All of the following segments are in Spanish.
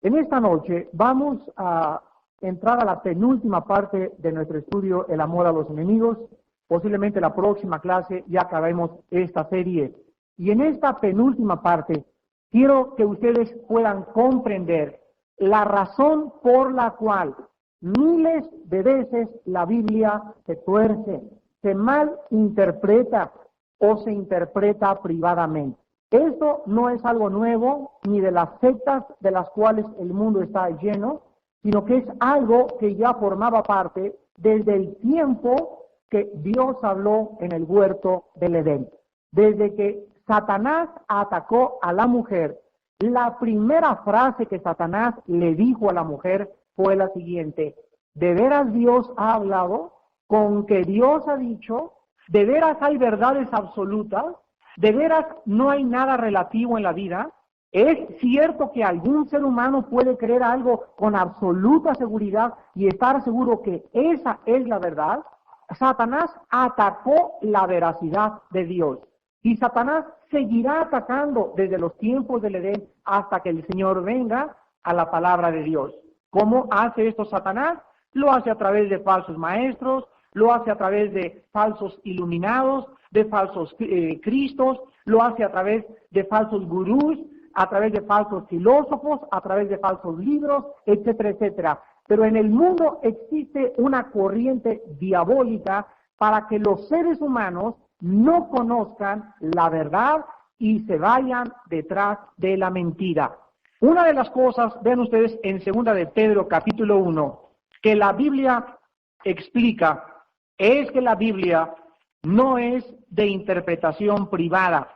En esta noche vamos a entrar a la penúltima parte de nuestro estudio, El amor a los enemigos. Posiblemente la próxima clase ya acabemos esta serie. Y en esta penúltima parte, quiero que ustedes puedan comprender la razón por la cual miles de veces la Biblia se tuerce, se malinterpreta o se interpreta privadamente. Esto no es algo nuevo ni de las sectas de las cuales el mundo está lleno, sino que es algo que ya formaba parte desde el tiempo que Dios habló en el huerto del Edén. Desde que Satanás atacó a la mujer, la primera frase que Satanás le dijo a la mujer fue la siguiente: ¿de veras Dios ha hablado? ¿Con que Dios ha dicho? ¿De veras hay verdades absolutas? ¿De veras no hay nada relativo en la vida? ¿Es cierto que algún ser humano puede creer algo con absoluta seguridad y estar seguro que esa es la verdad? Satanás atacó la veracidad de Dios. Y Satanás seguirá atacando desde los tiempos del Edén hasta que el Señor venga a la palabra de Dios. ¿Cómo hace esto Satanás? Lo hace a través de falsos maestros, lo hace a través de falsos iluminados, de falsos cristos, lo hace a través de falsos gurús, a través de falsos filósofos, a través de falsos libros, etcétera, etcétera. Pero en el mundo existe una corriente diabólica para que los seres humanos no conozcan la verdad y se vayan detrás de la mentira. Una de las cosas, vean ustedes en 2 de Pedro capítulo 1, que la Biblia explica, es que la Biblia no es de interpretación privada.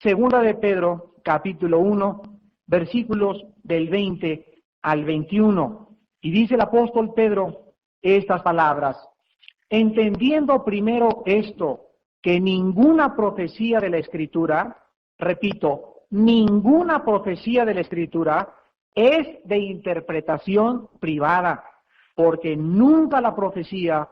2 de Pedro capítulo 1, versículos del 20 al 21. Y dice el apóstol Pedro estas palabras: entendiendo primero esto, que ninguna profecía de la Escritura, repito, ninguna profecía de la Escritura es de interpretación privada, porque nunca la profecía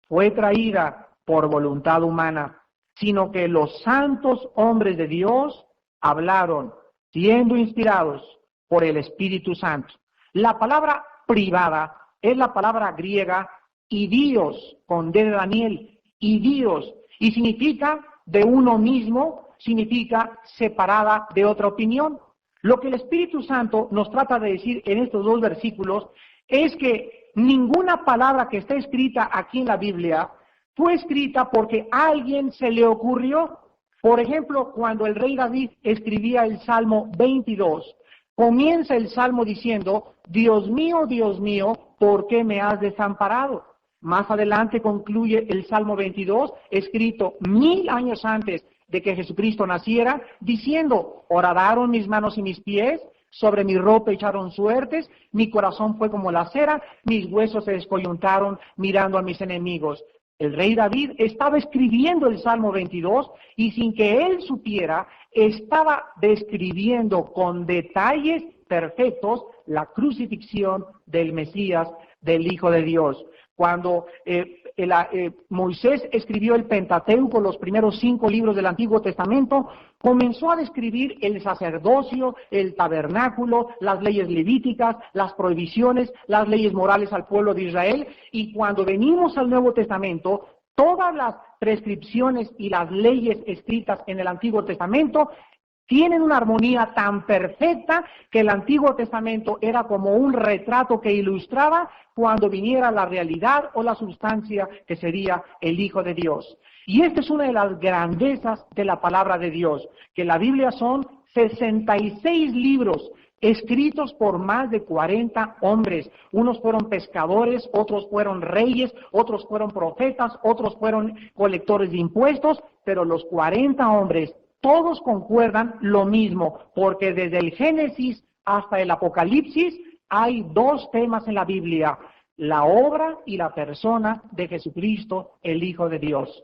fue traída por voluntad humana, sino que los santos hombres de Dios hablaron, siendo inspirados por el Espíritu Santo. La palabra privada es la palabra griega idios, con D de Daniel, idios, y significa de uno mismo, significa separada de otra opinión. Lo que el Espíritu Santo nos trata de decir en estos dos versículos es que ninguna palabra que está escrita aquí en la Biblia fue escrita porque a alguien se le ocurrió. Por ejemplo, cuando el rey David escribía el Salmo 22, comienza el Salmo diciendo: Dios mío, ¿por qué me has desamparado? Más adelante concluye el Salmo 22, escrito 1000 años antes de que Jesucristo naciera, diciendo: horadaron mis manos y mis pies, sobre mi ropa echaron suertes, mi corazón fue como la cera, mis huesos se descoyuntaron mirando a mis enemigos. El rey David estaba escribiendo el Salmo 22 y sin que él supiera, estaba describiendo con detalles perfectos la crucifixión del Mesías, del Hijo de Dios. Cuando Moisés escribió el Pentateuco, los primeros 5 libros del Antiguo Testamento, comenzó a describir el sacerdocio, el tabernáculo, las leyes levíticas, las prohibiciones, las leyes morales al pueblo de Israel. Y cuando venimos al Nuevo Testamento, todas las prescripciones y las leyes escritas en el Antiguo Testamento tienen una armonía tan perfecta que el Antiguo Testamento era como un retrato que ilustraba cuando viniera la realidad o la sustancia que sería el Hijo de Dios. Y esta es una de las grandezas de la palabra de Dios, que la Biblia son 66 libros escritos por más de 40 hombres. Unos fueron pescadores, otros fueron reyes, otros fueron profetas, otros fueron colectores de impuestos, pero los 40 hombres todos concuerdan lo mismo, porque desde el Génesis hasta el Apocalipsis hay 2 temas en la Biblia: la obra y la persona de Jesucristo, el Hijo de Dios.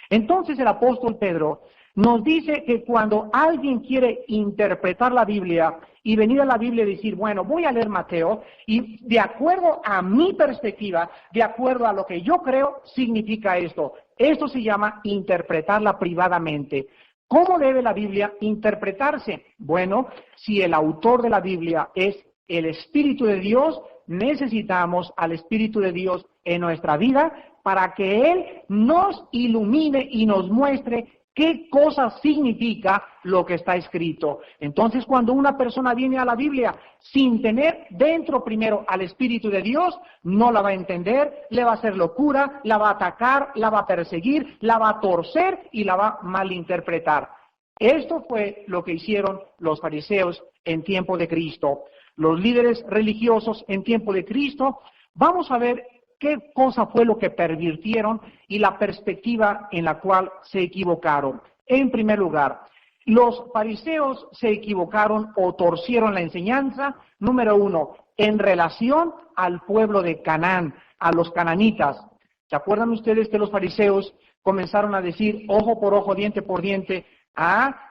Entonces el apóstol Pedro nos dice que cuando alguien quiere interpretar la Biblia y venir a la Biblia y decir, bueno, voy a leer Mateo y de acuerdo a mi perspectiva, de acuerdo a lo que yo creo, significa esto. Esto se llama interpretarla privadamente. ¿Cómo debe la Biblia interpretarse? Bueno, si el autor de la Biblia es el Espíritu de Dios, necesitamos al Espíritu de Dios en nuestra vida para que Él nos ilumine y nos muestre qué cosa significa lo que está escrito. Entonces, cuando una persona viene a la Biblia sin tener dentro primero al Espíritu de Dios, no la va a entender, le va a hacer locura, la va a atacar, la va a perseguir, la va a torcer y la va a malinterpretar. Esto fue lo que hicieron los fariseos en tiempo de Cristo. Los líderes religiosos en tiempo de Cristo, vamos a ver qué cosa fue lo que pervirtieron y la perspectiva en la cual se equivocaron. En primer lugar, los fariseos se equivocaron o torcieron la enseñanza, número uno, en relación al pueblo de Canaán, a los cananitas. ¿Se acuerdan ustedes que los fariseos comenzaron a decir ojo por ojo, diente por diente?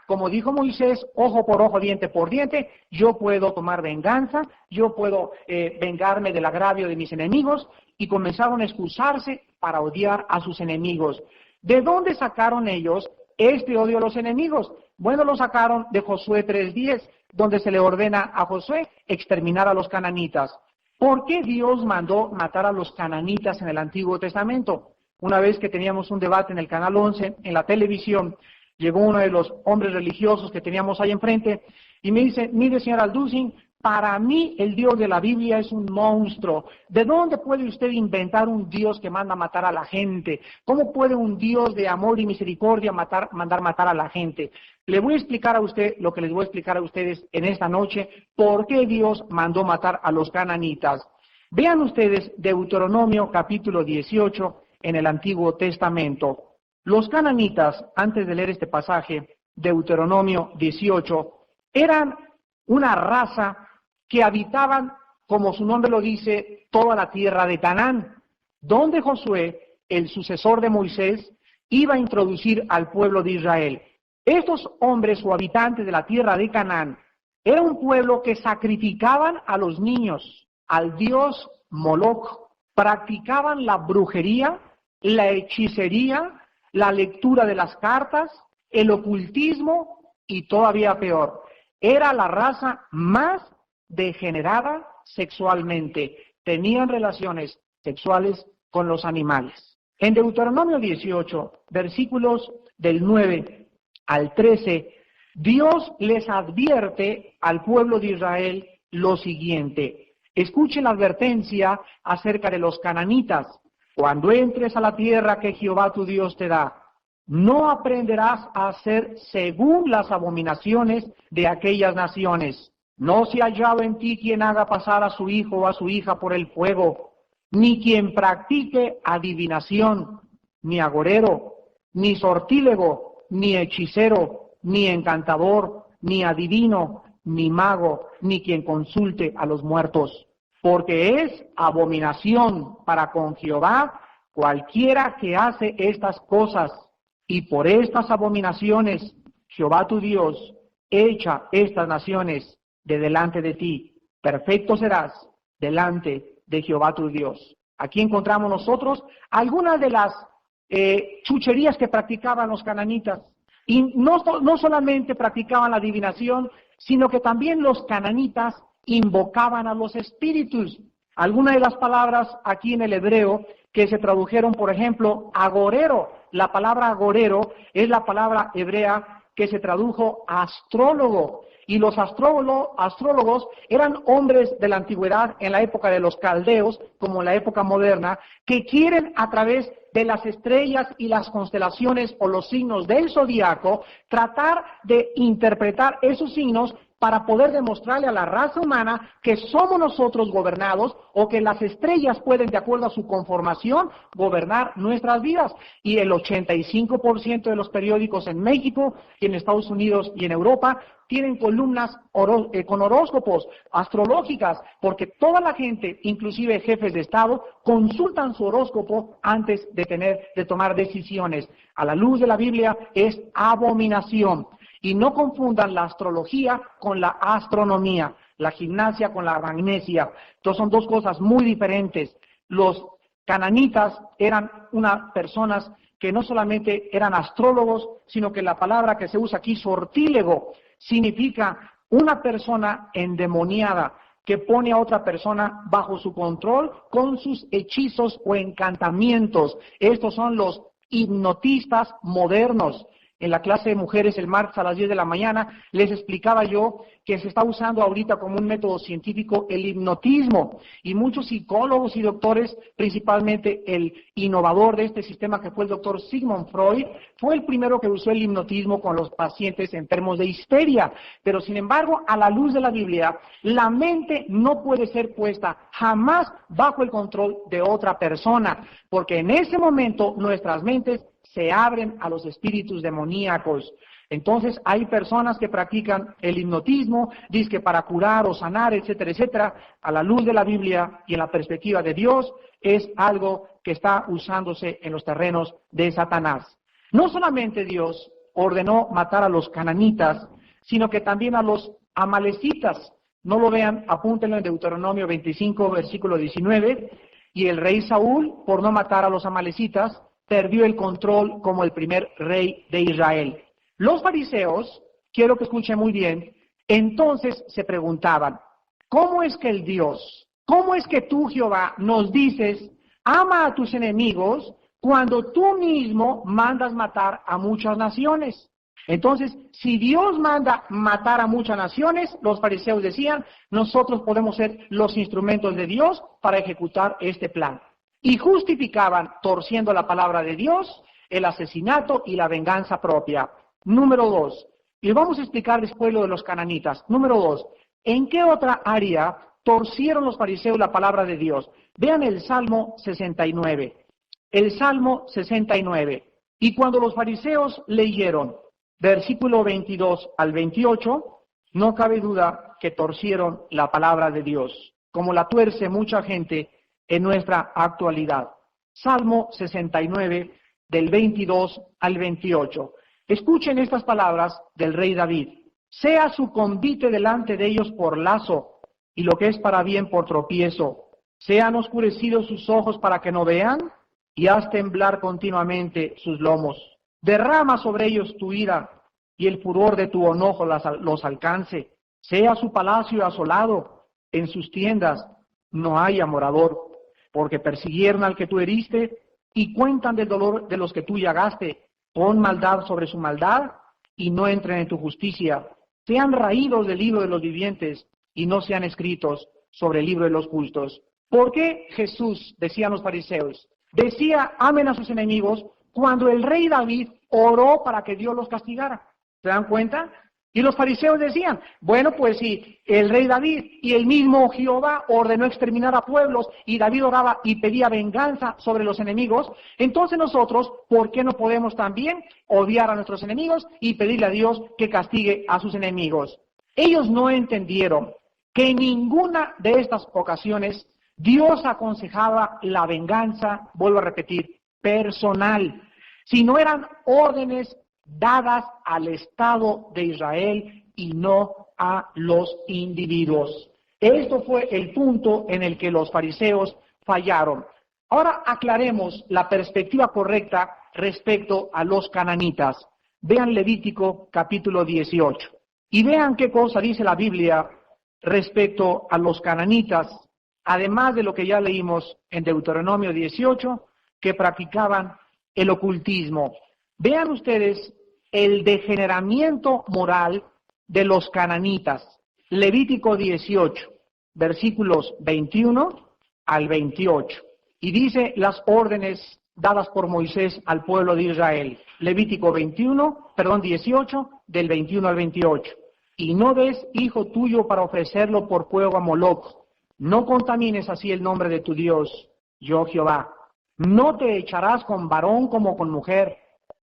Como dijo Moisés, ojo por ojo, diente por diente, yo puedo tomar venganza, yo puedo vengarme del agravio de mis enemigos, y comenzaron a excusarse para odiar a sus enemigos. ¿De dónde sacaron ellos este odio a los enemigos? Bueno, lo sacaron de Josué 3:10, donde se le ordena a Josué exterminar a los cananitas. ¿Por qué Dios mandó matar a los cananitas en el Antiguo Testamento? Una vez que teníamos un debate en el Canal 11, en la televisión, llegó uno de los hombres religiosos que teníamos ahí enfrente y me dice, mire señor Alducin, para mí el Dios de la Biblia es un monstruo. ¿De dónde puede usted inventar un Dios que manda matar a la gente? ¿Cómo puede un Dios de amor y misericordia mandar matar a la gente? Le voy a explicar a usted lo que les voy a explicar a ustedes en esta noche, por qué Dios mandó matar a los cananitas. Vean ustedes Deuteronomio capítulo 18 en el Antiguo Testamento. Los cananitas, antes de leer este pasaje, Deuteronomio 18, eran una raza que habitaban, como su nombre lo dice, toda la tierra de Canaán, donde Josué, el sucesor de Moisés, iba a introducir al pueblo de Israel. Estos hombres o habitantes de la tierra de Canaán era un pueblo que sacrificaban a los niños, al dios Moloch, practicaban la brujería, la hechicería, la lectura de las cartas, el ocultismo y todavía peor. Era la raza más degenerada sexualmente. Tenían relaciones sexuales con los animales. En Deuteronomio 18, versículos del 9 al 13, Dios les advierte al pueblo de Israel lo siguiente. Escuchen la advertencia acerca de los cananitas. Cuando entres a la tierra que Jehová tu Dios te da, no aprenderás a hacer según las abominaciones de aquellas naciones. No se ha hallado en ti quien haga pasar a su hijo o a su hija por el fuego, ni quien practique adivinación, ni agorero, ni sortílego, ni hechicero, ni encantador, ni adivino, ni mago, ni quien consulte a los muertos. Porque es abominación para con Jehová cualquiera que hace estas cosas, y por estas abominaciones Jehová tu Dios echa estas naciones de delante de ti. Perfecto serás delante de Jehová tu Dios. Aquí encontramos nosotros algunas de las chucherías que practicaban los cananitas. Y no solamente practicaban la adivinación, sino que también los cananitas invocaban a los espíritus. Algunas de las palabras aquí en el hebreo que se tradujeron, por ejemplo, agorero. La palabra agorero es la palabra hebrea que se tradujo astrólogo. Y los astrólogos eran hombres de la antigüedad en la época de los caldeos, como en la época moderna, que quieren a través de las estrellas y las constelaciones o los signos del zodiaco tratar de interpretar esos signos para poder demostrarle a la raza humana que somos nosotros gobernados o que las estrellas pueden, de acuerdo a su conformación, gobernar nuestras vidas. Y el 85% de los periódicos en México, y en Estados Unidos y en Europa tienen columnas con horóscopos astrológicas, porque toda la gente, inclusive jefes de Estado, consultan su horóscopo antes de tomar decisiones. A la luz de la Biblia es abominación. Y no confundan la astrología con la astronomía, la gimnasia con la magnesia. Entonces son dos cosas muy diferentes. Los cananitas eran unas personas que no solamente eran astrólogos, sino que la palabra que se usa aquí, sortílego, significa una persona endemoniada, que pone a otra persona bajo su control con sus hechizos o encantamientos. Estos son los hipnotistas modernos. En la clase de mujeres el martes a las 10 de la mañana les explicaba yo que se está usando ahorita como un método científico el hipnotismo, y muchos psicólogos y doctores, principalmente el innovador de este sistema que fue el doctor Sigmund Freud, fue el primero que usó el hipnotismo con los pacientes enfermos de histeria. Pero sin embargo, a la luz de la Biblia, la mente no puede ser puesta jamás bajo el control de otra persona, porque en ese momento nuestras mentes se abren a los espíritus demoníacos. Entonces hay personas que practican el hipnotismo, dizque para curar o sanar, etcétera, etcétera. A la luz de la Biblia y en la perspectiva de Dios, es algo que está usándose en los terrenos de Satanás. No solamente Dios ordenó matar a los cananitas, sino que también a los amalecitas. No lo vean, apúntenlo en Deuteronomio 25, versículo 19. Y el rey Saúl, por no matar a los amalecitas, perdió el control como el primer rey de Israel. Los fariseos, quiero que escuchen muy bien, entonces se preguntaban, ¿cómo es que el Dios, cómo es que tú, Jehová, nos dices, ama a tus enemigos, cuando tú mismo mandas matar a muchas naciones? Entonces, si Dios manda matar a muchas naciones, los fariseos decían, nosotros podemos ser los instrumentos de Dios para ejecutar este plan. Y justificaban, torciendo la palabra de Dios, el asesinato y la venganza propia. Número 2, y vamos a explicar después lo de los cananitas. Número 2, ¿en qué otra área torcieron los fariseos la palabra de Dios? Vean el Salmo 69. El Salmo 69. Y cuando los fariseos leyeron versículo 22 al 28, no cabe duda que torcieron la palabra de Dios, como la tuerce mucha gente en nuestra actualidad. Salmo 69, del 22 al 28. Escuchen estas palabras del rey David. Sea su convite delante de ellos por lazo, y lo que es para bien por tropiezo. Sean oscurecidos sus ojos para que no vean, y haz temblar continuamente sus lomos. Derrama sobre ellos tu ira, y el furor de tu enojo los alcance. Sea su palacio asolado, en sus tiendas no haya morador, porque persiguieron al que tú heriste, y cuentan del dolor de los que tú llagaste. Pon maldad sobre su maldad, y no entren en tu justicia. Sean raídos del libro de los vivientes, y no sean escritos sobre el libro de los justos. ¿Por qué Jesús, decían los fariseos, decía, amen a sus enemigos, cuando el rey David oró para que Dios los castigara? ¿Se dan cuenta? Y los fariseos decían, bueno, pues si el rey David y el mismo Jehová ordenó exterminar a pueblos y David oraba y pedía venganza sobre los enemigos, entonces nosotros, ¿por qué no podemos también odiar a nuestros enemigos y pedirle a Dios que castigue a sus enemigos? Ellos no entendieron que en ninguna de estas ocasiones Dios aconsejaba la venganza, vuelvo a repetir, personal, sino eran órdenes dadas al Estado de Israel y no a los individuos. Esto fue el punto en el que los fariseos fallaron. Ahora aclaremos la perspectiva correcta respecto a los cananitas. Vean Levítico capítulo 18 y vean qué cosa dice la Biblia respecto a los cananitas, además de lo que ya leímos en Deuteronomio 18, que practicaban el ocultismo. Vean ustedes el degeneramiento moral de los cananitas. Levítico 18, versículos 21 al 28. Y dice las órdenes dadas por Moisés al pueblo de Israel. Levítico 18, del 21 al 28. Y no des hijo tuyo para ofrecerlo por fuego a Moloc. No contamines así el nombre de tu Dios, yo Jehová. No te echarás con varón como con mujer,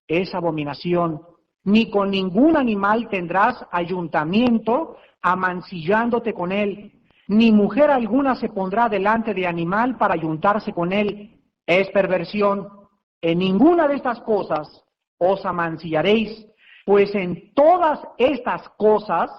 es abominación. Ni con ningún animal tendrás ayuntamiento, amancillándote con él. Ni mujer alguna se pondrá delante de animal para ayuntarse con él, es perversión. En ninguna de estas cosas os amancillaréis, pues en todas estas cosas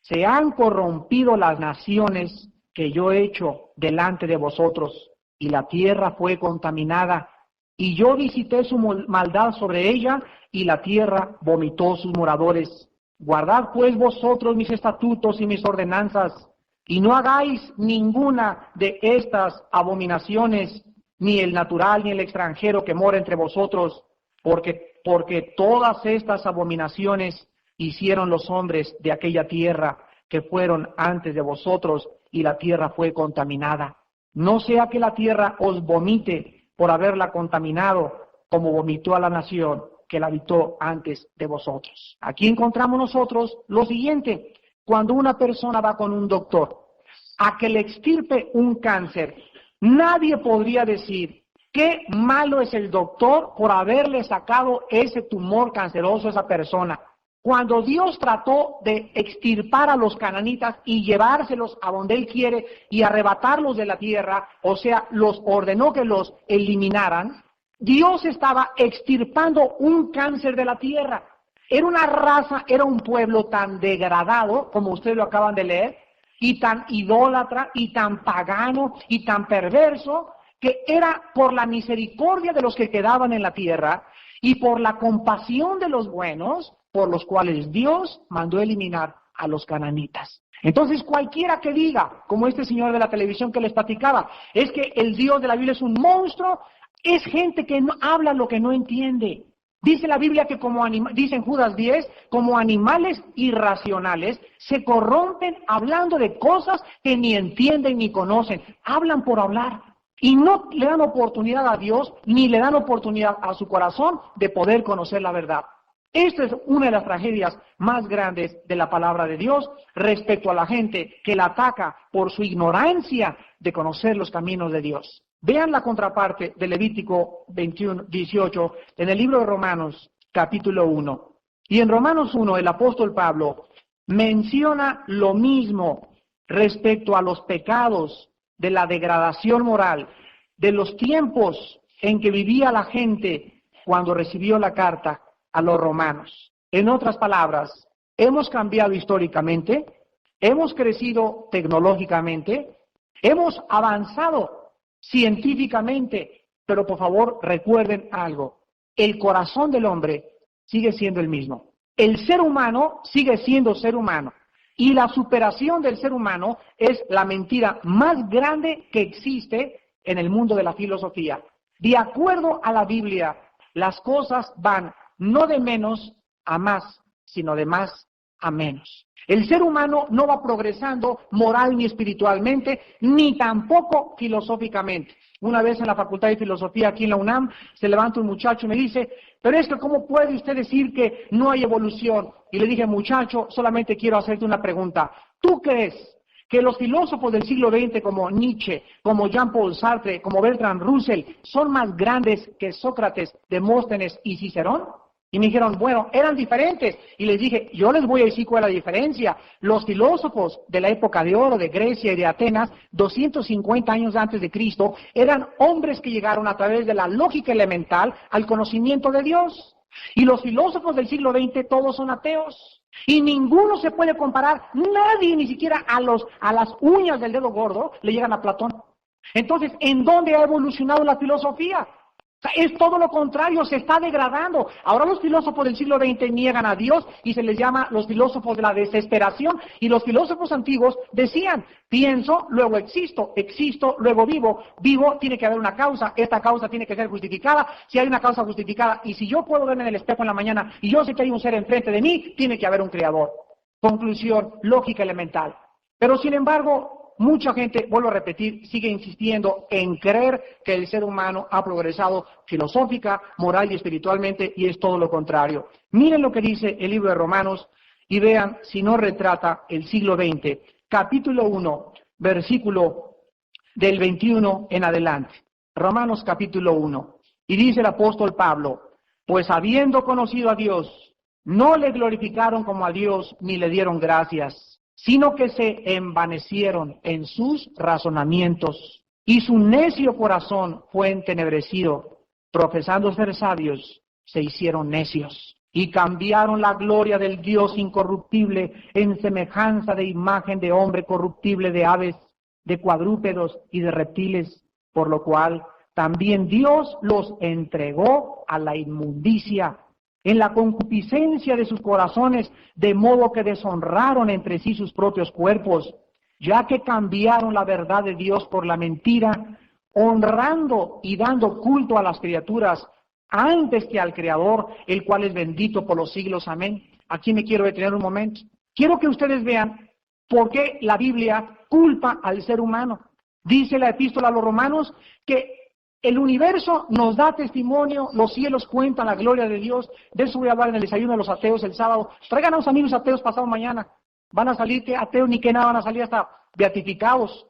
se han corrompido las naciones que yo he hecho delante de vosotros, y la tierra fue contaminada, y yo visité su maldad sobre ella, y la tierra vomitó sus moradores. Guardad pues vosotros mis estatutos y mis ordenanzas, Y no hagáis ninguna de estas abominaciones, ni el natural ni el extranjero que mora entre vosotros, porque todas estas abominaciones hicieron los hombres de aquella tierra que fueron antes de vosotros, y la tierra fue contaminada. No sea que la tierra os vomite por haberla contaminado, como vomitó a la nación que la habitó antes de vosotros. Aquí encontramos nosotros lo siguiente: cuando una persona va con un doctor a que le extirpe un cáncer, nadie podría decir qué malo es el doctor por haberle sacado ese tumor canceroso a esa persona. Cuando Dios trató de extirpar a los cananitas y llevárselos a donde Él quiere y arrebatarlos de la tierra, o sea, los ordenó que los eliminaran, Dios estaba extirpando un cáncer de la tierra. Era una raza, era un pueblo tan degradado, como ustedes lo acaban de leer, y tan idólatra, y tan pagano, y tan perverso, que era por la misericordia de los que quedaban en la tierra, y por la compasión de los buenos, por los cuales Dios mandó eliminar a los cananitas. Entonces cualquiera que diga, como este señor de la televisión que les platicaba, es que el Dios de la Biblia es un monstruo, es gente que no habla lo que no entiende. Dice la Biblia que dice en Judas 10, como animales irracionales, se corrompen hablando de cosas que ni entienden ni conocen. Hablan por hablar. Y no le dan oportunidad a Dios, ni le dan oportunidad a su corazón de poder conocer la verdad. Esta es una de las tragedias más grandes de la palabra de Dios respecto a la gente que la ataca por su ignorancia de conocer los caminos de Dios. Vean la contraparte de Levítico 21:18 en el libro de Romanos, capítulo 1. Y en Romanos 1, el apóstol Pablo menciona lo mismo respecto a los pecados de la degradación moral, de los tiempos en que vivía la gente cuando recibió la carta a los romanos. En otras palabras, hemos cambiado históricamente, hemos crecido tecnológicamente, hemos avanzado científicamente, pero por favor recuerden algo: el corazón del hombre sigue siendo el mismo. El ser humano sigue siendo ser humano. Y la superación del ser humano es la mentira más grande que existe en el mundo de la filosofía. De acuerdo a la Biblia, las cosas van no de menos a más, sino de más a menos. El ser humano no va progresando moral ni espiritualmente, ni tampoco filosóficamente. Una vez en la Facultad de Filosofía aquí en la UNAM, se levanta un muchacho y me dice, pero es que ¿cómo puede usted decir que no hay evolución? Y le dije, muchacho, solamente quiero hacerte una pregunta. ¿Tú crees que los filósofos del siglo XX como Nietzsche, como Jean-Paul Sartre, como Bertrand Russell, son más grandes que Sócrates, Demóstenes y Cicerón? Y me dijeron, bueno, eran diferentes. Y les dije, yo les voy a decir cuál es la diferencia. Los filósofos de la época de oro de Grecia y de Atenas, 250 años antes de Cristo, eran hombres que llegaron a través de la lógica elemental al conocimiento de Dios. Y los filósofos del siglo XX todos son ateos. Y ninguno se puede comparar, nadie, ni siquiera a las uñas del dedo gordo, le llegan a Platón. Entonces, ¿en dónde ha evolucionado la filosofía? Es todo lo contrario, se está degradando. Ahora los filósofos del siglo XX niegan a Dios y se les llama los filósofos de la desesperación. Y los filósofos antiguos decían, pienso, luego existo, existo, luego vivo. Vivo, tiene que haber una causa, esta causa tiene que ser justificada. Si hay una causa justificada y si yo puedo verme en el espejo en la mañana y yo sé que hay un ser enfrente de mí, tiene que haber un creador. Conclusión, lógica elemental. Pero sin embargo, mucha gente, vuelvo a repetir, sigue insistiendo en creer que el ser humano ha progresado filosófica, moral y espiritualmente, y es todo lo contrario. Miren lo que dice el libro de Romanos y vean si no retrata el siglo XX. Capítulo 1, versículo del 21 en adelante. Romanos capítulo 1. Y dice el apóstol Pablo, pues habiendo conocido a Dios, no le glorificaron como a Dios ni le dieron gracias, sino que se envanecieron en sus razonamientos, y su necio corazón fue entenebrecido. Profesando ser sabios, se hicieron necios, y cambiaron la gloria del Dios incorruptible en semejanza de imagen de hombre corruptible, de aves, de cuadrúpedos y de reptiles, por lo cual también Dios los entregó a la inmundicia en la concupiscencia de sus corazones, de modo que deshonraron entre sí sus propios cuerpos, ya que cambiaron la verdad de Dios por la mentira, honrando y dando culto a las criaturas antes que al Creador, el cual es bendito por los siglos. Amén. Aquí me quiero detener un momento. Quiero que ustedes vean por qué la Biblia culpa al ser humano. Dice la epístola a los Romanos que el universo nos da testimonio, los cielos cuentan la gloria de Dios. De eso voy a hablar en el desayuno de los ateos el sábado. Traigan a los amigos ateos pasado mañana. Van a salir que ateos ni que nada, van a salir hasta beatificados.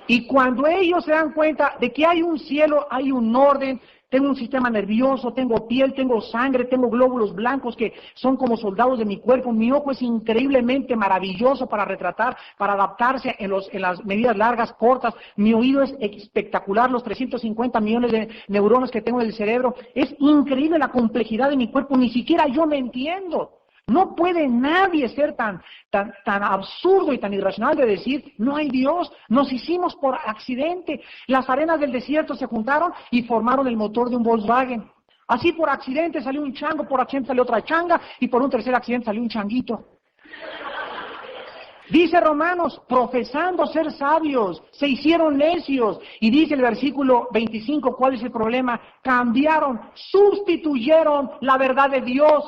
Y cuando ellos se dan cuenta de que hay un cielo, hay un orden, tengo un sistema nervioso, tengo piel, tengo sangre, tengo glóbulos blancos que son como soldados de mi cuerpo, mi ojo es increíblemente maravilloso para retratar, para adaptarse en las medidas largas, cortas, mi oído es espectacular, los 350 millones de neuronas que tengo en el cerebro, es increíble la complejidad de mi cuerpo, ni siquiera yo me entiendo. No puede nadie ser tan absurdo y tan irracional de decir, no hay Dios, nos hicimos por accidente. Las arenas del desierto se juntaron y formaron el motor de un Volkswagen. Así por accidente salió un chango, por accidente salió otra changa y por un tercer accidente salió un changuito. Dice Romanos, profesando ser sabios, se hicieron necios. Y dice el versículo 25, ¿cuál es el problema? Cambiaron, sustituyeron la verdad de Dios.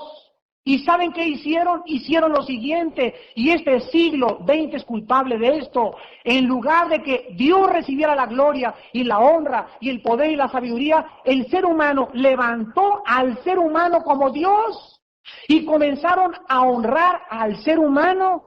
¿Y saben qué hicieron? Hicieron lo siguiente, y este siglo XX es culpable de esto. En lugar de que Dios recibiera la gloria y la honra y el poder y la sabiduría, el ser humano levantó al ser humano como Dios y comenzaron a honrar al ser humano.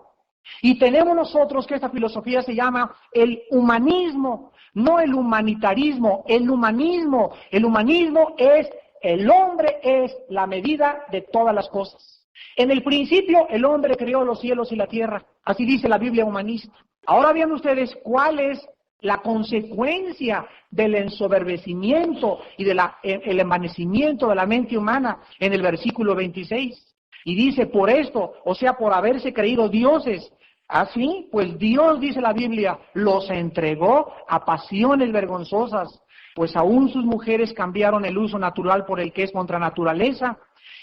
Y tenemos nosotros que esta filosofía se llama el humanismo, no el humanitarismo, el humanismo. El humanismo es el hombre es la medida de todas las cosas. En el principio el hombre creó los cielos y la tierra, así dice la Biblia humanista. Ahora vean ustedes cuál es la consecuencia del ensoberbecimiento y del envanecimiento de la mente humana en el versículo 26. Y dice, por esto, o sea, por haberse creído dioses, así, pues Dios, dice la Biblia, los entregó a pasiones vergonzosas. Pues aún sus mujeres cambiaron el uso natural por el que es contra naturaleza,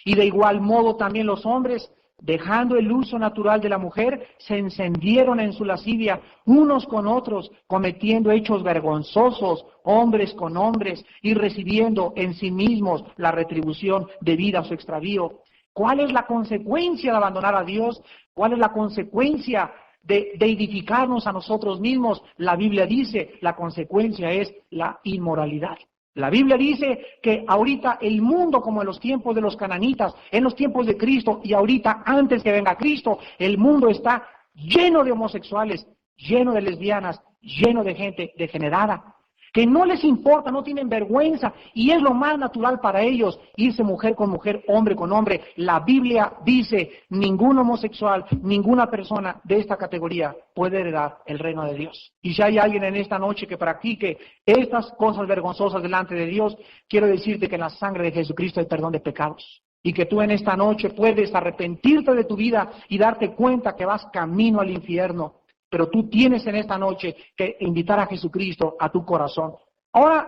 y de igual modo también los hombres, dejando el uso natural de la mujer, se encendieron en su lascivia unos con otros, cometiendo hechos vergonzosos, hombres con hombres, y recibiendo en sí mismos la retribución debida a su extravío. ¿Cuál es la consecuencia de abandonar a Dios? ¿Cuál es la consecuencia de edificarnos a nosotros mismos? La Biblia dice, la consecuencia es la inmoralidad. La Biblia dice que ahorita el mundo, como en los tiempos de los cananitas, en los tiempos de Cristo y ahorita antes que venga Cristo, el mundo está lleno de homosexuales, lleno de lesbianas, lleno de gente degenerada, que no les importa, no tienen vergüenza, y es lo más natural para ellos irse mujer con mujer, hombre con hombre. La Biblia dice, ningún homosexual, ninguna persona de esta categoría puede heredar el reino de Dios. Y si hay alguien en esta noche que practique estas cosas vergonzosas delante de Dios, quiero decirte que en la sangre de Jesucristo hay perdón de pecados. Y que tú en esta noche puedes arrepentirte de tu vida y darte cuenta que vas camino al infierno. Pero tú tienes en esta noche que invitar a Jesucristo a tu corazón. Ahora,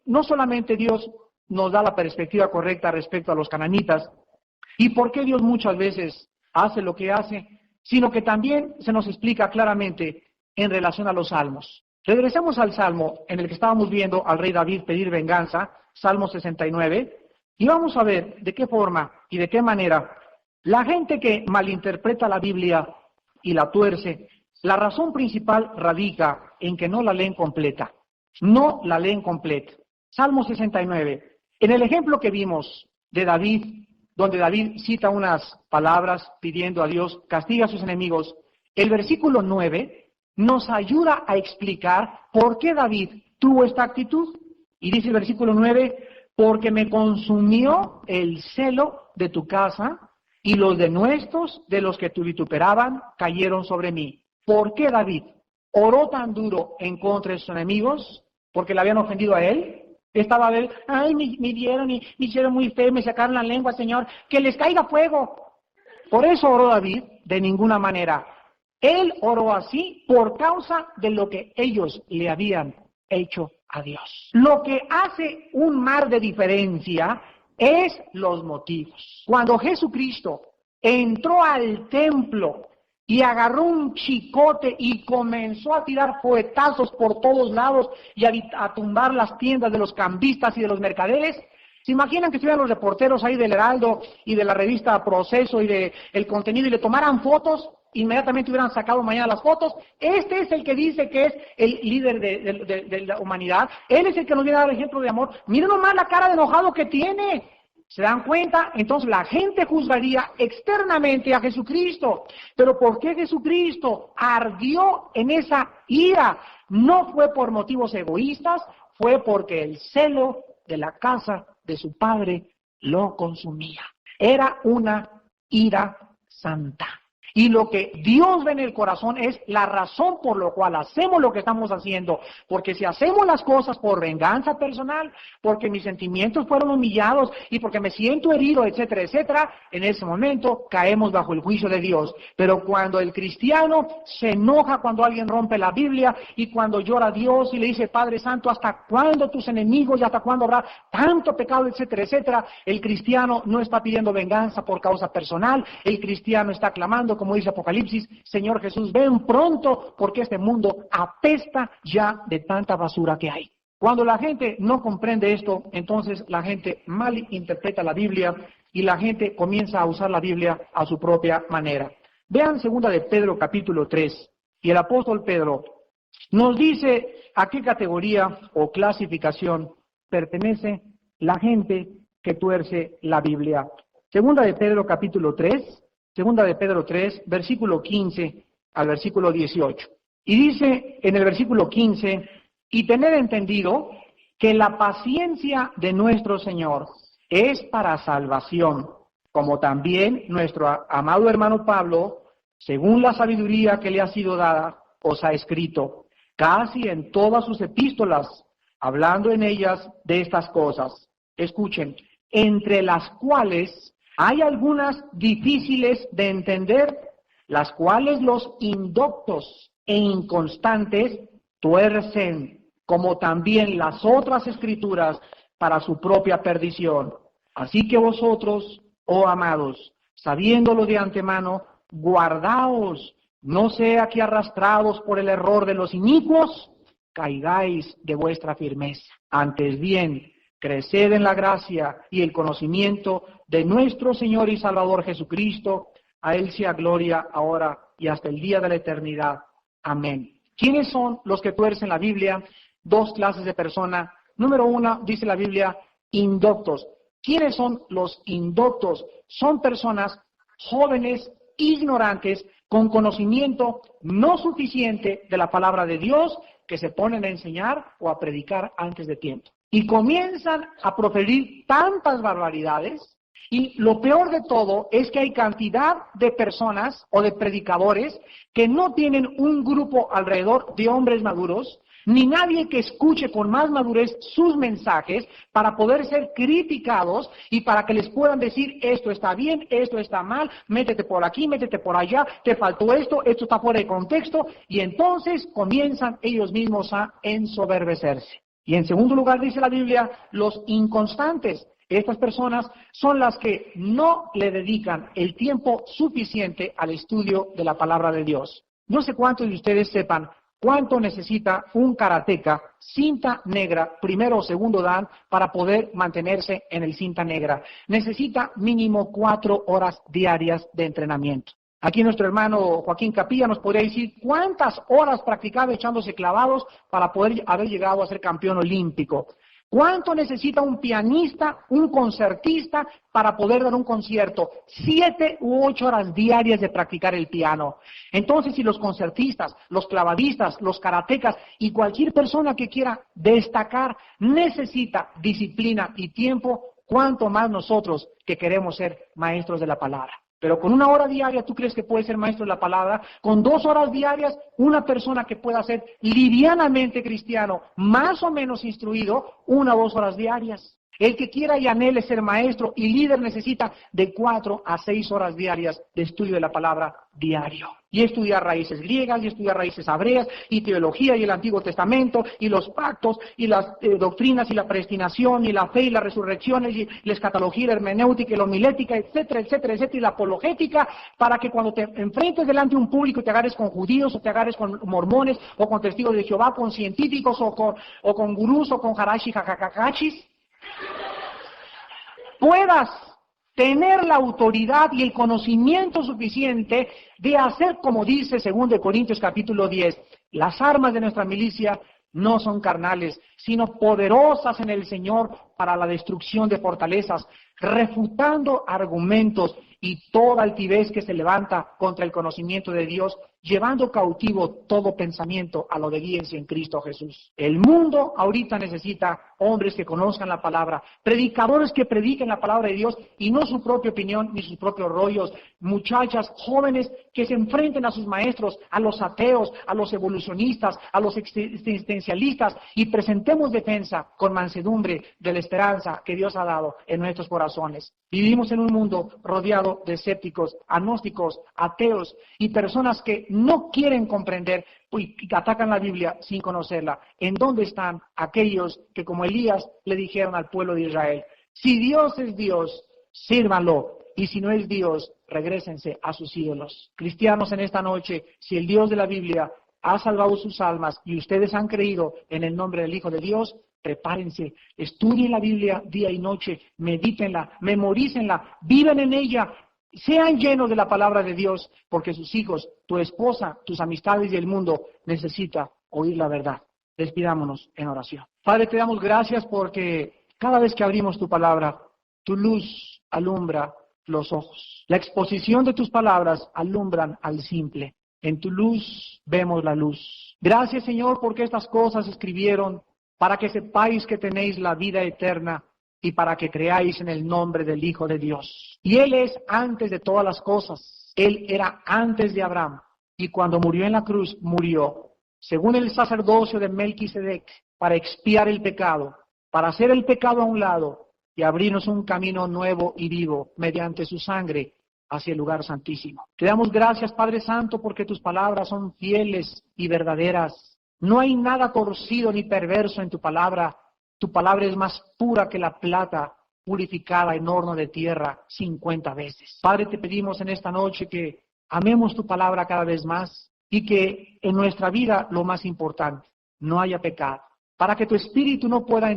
no solamente Dios nos da la perspectiva correcta respecto a los cananitas, y por qué Dios muchas veces hace lo que hace, sino que también se nos explica claramente en relación a los salmos. Regresemos al salmo en el que estábamos viendo al rey David pedir venganza, Salmo 69, y vamos a ver de qué forma y de qué manera la gente que malinterpreta la Biblia y la tuerce, la razón principal radica en que no la leen completa. No la leen completa. Salmo 69. En el ejemplo que vimos de David, donde David cita unas palabras pidiendo a Dios, castiga a sus enemigos, el versículo 9 nos ayuda a explicar por qué David tuvo esta actitud. Y dice el versículo 9, porque me consumió el celo de tu casa y los denuestos de los que te vituperaban cayeron sobre mí. ¿Por qué David oró tan duro en contra de sus enemigos? ¿Porque le habían ofendido a él? Estaba a él, ay, me dieron y me hicieron muy feo, me sacaron la lengua, Señor, que les caiga fuego. Por eso oró David, de ninguna manera. Él oró así por causa de lo que ellos le habían hecho a Dios. Lo que hace un mar de diferencia es los motivos. Cuando Jesucristo entró al templo y agarró un chicote y comenzó a tirar fuetazos por todos lados y a tumbar las tiendas de los cambistas y de los mercaderes. ¿Se imaginan que estuvieran los reporteros ahí del Heraldo y de la revista Proceso y de El Contenido y le tomaran fotos? Inmediatamente hubieran sacado mañana las fotos. Este es el que dice que es el líder de la humanidad. Él es el que nos viene a dar el ejemplo de amor. Miren nomás la cara de enojado que tiene. ¿Se dan cuenta? Entonces la gente juzgaría externamente a Jesucristo. Pero ¿por qué Jesucristo ardió en esa ira? No fue por motivos egoístas, fue porque el celo de la casa de su padre lo consumía. Era una ira santa. Y lo que Dios ve en el corazón es la razón por la cual hacemos lo que estamos haciendo. Porque si hacemos las cosas por venganza personal, porque mis sentimientos fueron humillados y porque me siento herido, etcétera, etcétera, en ese momento caemos bajo el juicio de Dios. Pero cuando el cristiano se enoja cuando alguien rompe la Biblia y cuando llora a Dios y le dice, Padre Santo, ¿hasta cuándo tus enemigos y hasta cuándo habrá tanto pecado, etcétera, etcétera? El cristiano no está pidiendo venganza por causa personal, el cristiano está clamando, como dice Apocalipsis, Señor Jesús, ven pronto porque este mundo apesta ya de tanta basura que hay. Cuando la gente no comprende esto, entonces la gente mal interpreta la Biblia y la gente comienza a usar la Biblia a su propia manera. Vean 2 de Pedro capítulo 3 y el apóstol Pedro nos dice a qué categoría o clasificación pertenece la gente que tuerce la Biblia. 2 de Pedro capítulo 3. Segunda de Pedro 3, versículo 15 al versículo 18. Y dice en el versículo 15, y tener entendido que la paciencia de nuestro Señor es para salvación, como también nuestro amado hermano Pablo, según la sabiduría que le ha sido dada, os ha escrito, casi en todas sus epístolas, hablando en ellas de estas cosas. Escuchen, entre las cuales hay algunas difíciles de entender, las cuales los indoctos e inconstantes tuercen, como también las otras escrituras, para su propia perdición. Así que vosotros, oh amados, sabiéndolo de antemano, guardaos, no sea que arrastrados por el error de los inicuos, caigáis de vuestra firmeza. Antes bien, creced en la gracia y el conocimiento de nuestro Señor y Salvador Jesucristo. A Él sea gloria ahora y hasta el día de la eternidad. Amén. ¿Quiénes son los que tuercen la Biblia? Dos clases de personas. Número uno, dice la Biblia, indoctos. ¿Quiénes son los indoctos? Son personas jóvenes, ignorantes, con conocimiento no suficiente de la palabra de Dios, que se ponen a enseñar o a predicar antes de tiempo. Y comienzan a proferir tantas barbaridades, y lo peor de todo es que hay cantidad de personas o de predicadores que no tienen un grupo alrededor de hombres maduros, ni nadie que escuche con más madurez sus mensajes para poder ser criticados y para que les puedan decir esto está bien, esto está mal, métete por aquí, métete por allá, te faltó esto, esto está fuera de contexto, y entonces comienzan ellos mismos a ensoberbecerse. Y en segundo lugar dice la Biblia, los inconstantes. Estas personas son las que no le dedican el tiempo suficiente al estudio de la palabra de Dios. No sé cuántos de ustedes sepan cuánto necesita un karateca cinta negra, primero o segundo dan, para poder mantenerse en el cinta negra. Necesita mínimo 4 horas diarias de entrenamiento. Aquí nuestro hermano Joaquín Capilla nos podría decir cuántas horas practicaba echándose clavados para poder haber llegado a ser campeón olímpico. ¿Cuánto necesita un pianista, un concertista para poder dar un concierto? 7 u 8 horas diarias de practicar el piano. Entonces, si los concertistas, los clavadistas, los karatecas y cualquier persona que quiera destacar necesita disciplina y tiempo, ¿cuánto más nosotros que queremos ser maestros de la palabra? Pero con 1 hora diaria, ¿tú crees que puedes ser maestro de la palabra? Con 2 horas diarias, una persona que pueda ser livianamente cristiano, más o menos instruido, 1 o 2 horas diarias. El que quiera y anhele ser maestro y líder necesita de 4 a 6 horas diarias de estudio de la palabra diario. Y estudiar raíces griegas, y estudiar raíces hebreas, y teología, y el Antiguo Testamento, y los pactos, y las doctrinas, y la predestinación, y la fe, y las resurrecciones, y la escatología, la hermenéutica, y la homilética, etcétera, etcétera, etcétera, y la apologética, para que cuando te enfrentes delante de un público te agarres con judíos, o te agarres con mormones, o con testigos de Jehová, con científicos, o con gurús, o con harashi, jajajakachis, puedas tener la autoridad y el conocimiento suficiente de hacer, como dice 2 Corintios capítulo 10, las armas de nuestra milicia no son carnales, sino poderosas en el Señor para la destrucción de fortalezas, refutando argumentos y toda altivez que se levanta contra el conocimiento de Dios, llevando cautivo todo pensamiento a la obediencia en Cristo Jesús. El mundo ahorita necesita hombres que conozcan la palabra, predicadores que prediquen la palabra de Dios y no su propia opinión ni sus propios rollos, muchachas, jóvenes que se enfrenten a sus maestros, a los ateos, a los evolucionistas, a los existencialistas y presentemos defensa con mansedumbre de la esperanza que Dios ha dado en nuestros corazones. Vivimos en un mundo rodeado de escépticos, agnósticos, ateos y personas que no quieren comprender y atacan la Biblia sin conocerla. ¿En dónde están aquellos que, como Elías, le dijeron al pueblo de Israel: si Dios es Dios, sírvanlo, y si no es Dios, regrésense a sus ídolos? Cristianos, en esta noche, si el Dios de la Biblia ha salvado sus almas y ustedes han creído en el nombre del Hijo de Dios, prepárense, estudien la Biblia día y noche, medítenla, memorícenla, vivan en ella, sean llenos de la palabra de Dios, porque sus hijos, tu esposa, tus amistades y el mundo necesita oír la verdad. Despidámonos en oración. Padre, te damos gracias porque cada vez que abrimos tu palabra, tu luz alumbra los ojos. La exposición de tus palabras alumbran al simple. En tu luz vemos la luz. Gracias, Señor, porque estas cosas escribieron para que sepáis que tenéis la vida eterna y para que creáis en el nombre del Hijo de Dios. Y Él es antes de todas las cosas. Él era antes de Abraham. Y cuando murió en la cruz, murió según el sacerdocio de Melquisedec para expiar el pecado, para hacer el pecado a un lado y abrirnos un camino nuevo y vivo mediante su sangre hacia el lugar santísimo. Te damos gracias, Padre Santo, porque tus palabras son fieles y verdaderas. No hay nada torcido ni perverso en tu palabra. Tu palabra es más pura que la plata purificada en horno de tierra 50 veces. Padre, te pedimos en esta noche que amemos tu palabra cada vez más y que en nuestra vida lo más importante, no haya pecado, para que tu espíritu no pueda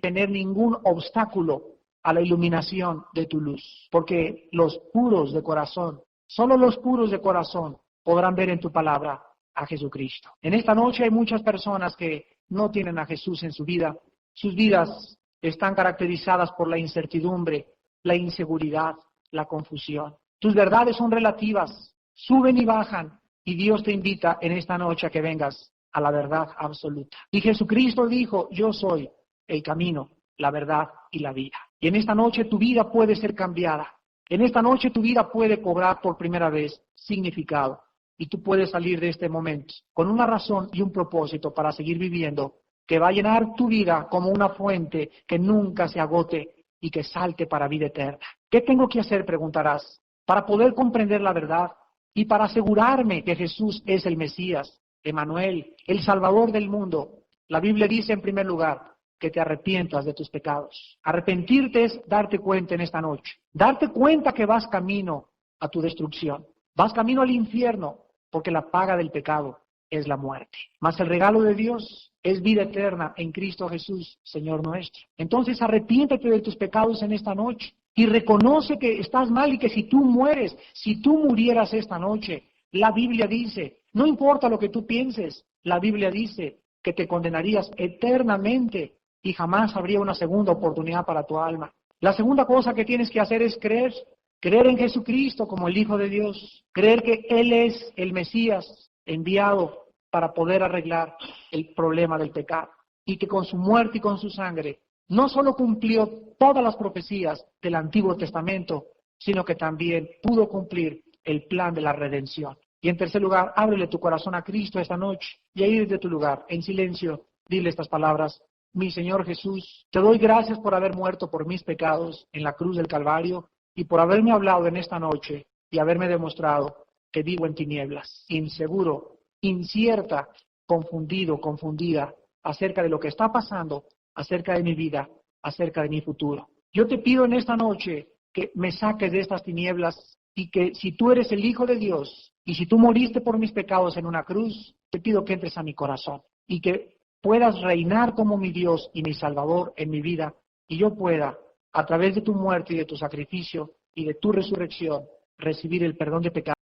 tener ningún obstáculo a la iluminación de tu luz. Porque los puros de corazón, solo los puros de corazón podrán ver en tu palabra a Jesucristo. En esta noche hay muchas personas que no tienen a Jesús en su vida. Sus vidas están caracterizadas por la incertidumbre, la inseguridad, la confusión. Tus verdades son relativas, suben y bajan, y Dios te invita en esta noche a que vengas a la verdad absoluta. Y Jesucristo dijo: yo soy el camino, la verdad y la vida. Y en esta noche tu vida puede ser cambiada. En esta noche tu vida puede cobrar por primera vez significado. Y tú puedes salir de este momento con una razón y un propósito para seguir viviendo, que va a llenar tu vida como una fuente que nunca se agote y que salte para vida eterna. ¿Qué tengo que hacer?, preguntarás, para poder comprender la verdad y para asegurarme que Jesús es el Mesías, Emmanuel, el Salvador del mundo. La Biblia dice en primer lugar que te arrepientas de tus pecados. Arrepentirte es darte cuenta en esta noche. Darte cuenta que vas camino a tu destrucción. Vas camino al infierno, porque la paga del pecado es la muerte. Mas el regalo de Dios es vida eterna en Cristo Jesús, Señor nuestro. Entonces arrepiéntete de tus pecados en esta noche y reconoce que estás mal y que si tú mueres, si tú murieras esta noche, la Biblia dice, no importa lo que tú pienses, la Biblia dice que te condenarías eternamente y jamás habría una segunda oportunidad para tu alma. La segunda cosa que tienes que hacer es creer en Jesucristo como el Hijo de Dios, creer que Él es el Mesías enviado para poder arreglar el problema del pecado y que con su muerte y con su sangre no solo cumplió todas las profecías del Antiguo Testamento, sino que también pudo cumplir el plan de la redención. Y en tercer lugar, ábrele tu corazón a Cristo esta noche y ahí desde tu lugar, en silencio, dile estas palabras: Mi Señor Jesús, te doy gracias por haber muerto por mis pecados en la cruz del Calvario y por haberme hablado en esta noche y haberme demostrado que vivo en tinieblas, inseguro, incierta, confundido, confundida acerca de lo que está pasando, acerca de mi vida, acerca de mi futuro. Yo te pido en esta noche que me saques de estas tinieblas y que si tú eres el Hijo de Dios y si tú moriste por mis pecados en una cruz, te pido que entres a mi corazón y que puedas reinar como mi Dios y mi Salvador en mi vida y yo pueda, a través de tu muerte y de tu sacrificio y de tu resurrección, recibir el perdón de pecados